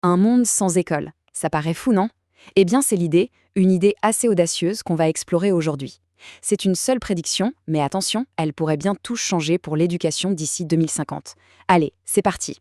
Un monde sans école. Ça paraît fou, non? Eh bien, c'est l'idée, une idée assez audacieuse qu'on va explorer aujourd'hui. C'est une seule prédiction, mais attention, elle pourrait bien tout changer pour l'éducation d'ici 2050. Allez, c'est parti.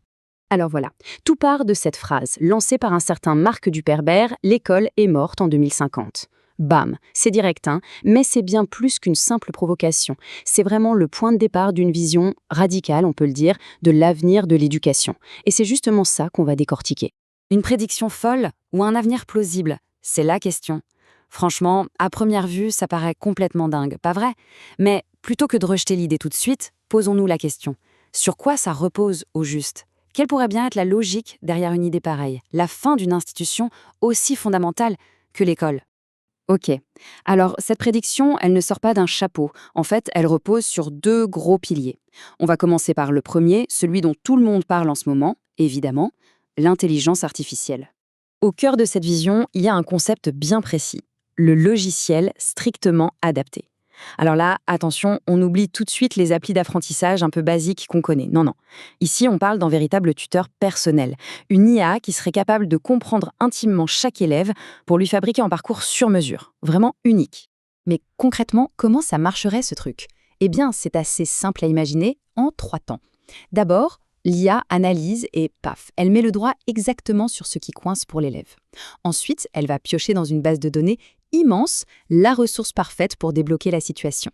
Alors voilà, tout part de cette phrase, lancée par un certain Marc Duperber, l'école est morte en 2050. Bam, c'est direct, hein, mais c'est bien plus qu'une simple provocation. C'est vraiment le point de départ d'une vision radicale, on peut le dire, de l'avenir de l'éducation. Et c'est justement ça qu'on va décortiquer. Une prédiction folle ou un avenir plausible? C'est la question. Franchement, à première vue, ça paraît complètement dingue, pas vrai? Mais plutôt que de rejeter l'idée tout de suite, posons-nous la question. Sur quoi ça repose au juste? Quelle pourrait bien être la logique derrière une idée pareille? La fin d'une institution aussi fondamentale que l'école? Ok. Alors, cette prédiction, elle ne sort pas d'un chapeau. En fait, elle repose sur deux gros piliers. On va commencer par le premier, celui dont tout le monde parle en ce moment, évidemment, l'intelligence artificielle. Au cœur de cette vision, il y a un concept bien précis, le logiciel strictement adapté. Alors là, attention, on oublie tout de suite les applis d'apprentissage un peu basiques qu'on connaît. Non, non. Ici, on parle d'un véritable tuteur personnel, une IA qui serait capable de comprendre intimement chaque élève pour lui fabriquer un parcours sur mesure, vraiment unique. Mais concrètement, comment ça marcherait ce truc? Eh bien, c'est assez simple à imaginer en 3 temps. D'abord, l'IA analyse et paf, elle met le doigt exactement sur ce qui coince pour l'élève. Ensuite, elle va piocher dans une base de données immense la ressource parfaite pour débloquer la situation.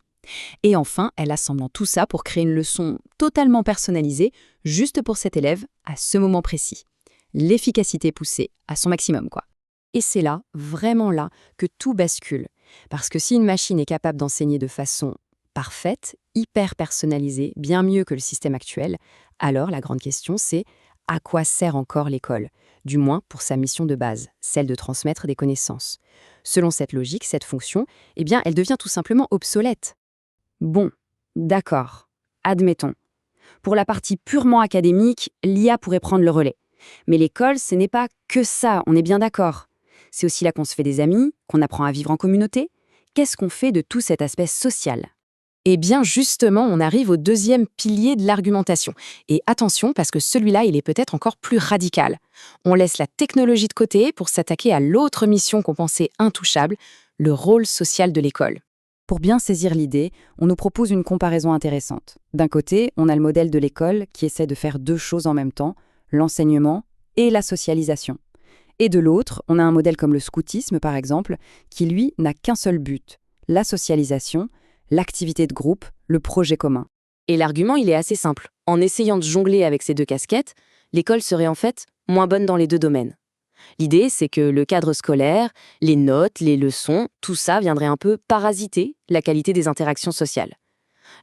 Et enfin, elle assemble en tout ça pour créer une leçon totalement personnalisée, juste pour cet élève, à ce moment précis. L'efficacité poussée à son maximum, quoi. Et c'est là, vraiment là, que tout bascule. Parce que si une machine est capable d'enseigner de façon parfaite, hyper personnalisée, bien mieux que le système actuel, alors la grande question c'est à quoi sert encore l'école? Du moins pour sa mission de base, celle de transmettre des connaissances. Selon cette logique, cette fonction, eh bien, elle devient tout simplement obsolète. Bon, d'accord, admettons. Pour la partie purement académique, l'IA pourrait prendre le relais. Mais l'école, ce n'est pas que ça, on est bien d'accord. C'est aussi là qu'on se fait des amis, qu'on apprend à vivre en communauté. Qu'est-ce qu'on fait de tout cet aspect social? Eh bien, justement, on arrive au deuxième pilier de l'argumentation. Et attention, parce que celui-là, il est peut-être encore plus radical. On laisse la technologie de côté pour s'attaquer à l'autre mission qu'on pensait intouchable, le rôle social de l'école. Pour bien saisir l'idée, on nous propose une comparaison intéressante. D'un côté, on a le modèle de l'école qui essaie de faire deux choses en même temps, l'enseignement et la socialisation. Et de l'autre, on a un modèle comme le scoutisme, par exemple, qui, lui, n'a qu'un seul but, la socialisation, l'activité de groupe, le projet commun. Et l'argument, il est assez simple. En essayant de jongler avec ces deux casquettes, l'école serait en fait moins bonne dans les deux domaines. L'idée, c'est que le cadre scolaire, les notes, les leçons, tout ça viendrait un peu parasiter la qualité des interactions sociales.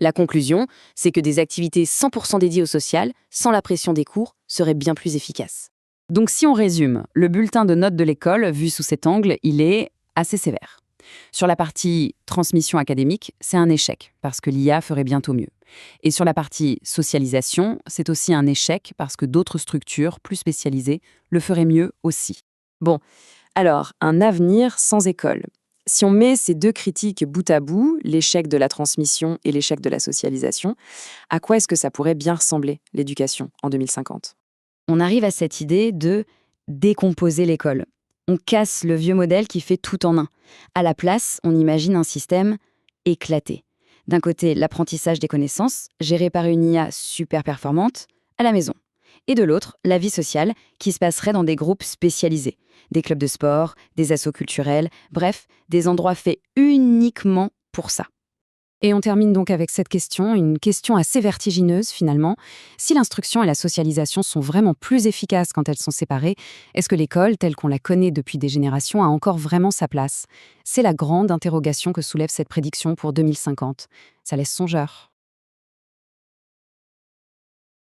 La conclusion, c'est que des activités 100% dédiées au social, sans la pression des cours, seraient bien plus efficaces. Donc si on résume, le bulletin de notes de l'école, vu sous cet angle, il est assez sévère. Sur la partie transmission académique, c'est un échec, parce que l'IA ferait bientôt mieux. Et sur la partie socialisation, c'est aussi un échec, parce que d'autres structures, plus spécialisées, le feraient mieux aussi. Bon, alors, un avenir sans école. Si on met ces deux critiques bout à bout, l'échec de la transmission et l'échec de la socialisation, à quoi est-ce que ça pourrait bien ressembler, l'éducation, en 2050? On arrive à cette idée de décomposer l'école. On casse le vieux modèle qui fait tout en un. À la place, on imagine un système éclaté. D'un côté, l'apprentissage des connaissances, géré par une IA super performante, à la maison. Et de l'autre, la vie sociale, qui se passerait dans des groupes spécialisés. Des clubs de sport, des assos culturels, bref, des endroits faits uniquement pour ça. Et on termine donc avec cette question, une question assez vertigineuse finalement. Si l'instruction et la socialisation sont vraiment plus efficaces quand elles sont séparées, est-ce que l'école, telle qu'on la connaît depuis des générations, a encore vraiment sa place? C'est la grande interrogation que soulève cette prédiction pour 2050. Ça laisse songeur.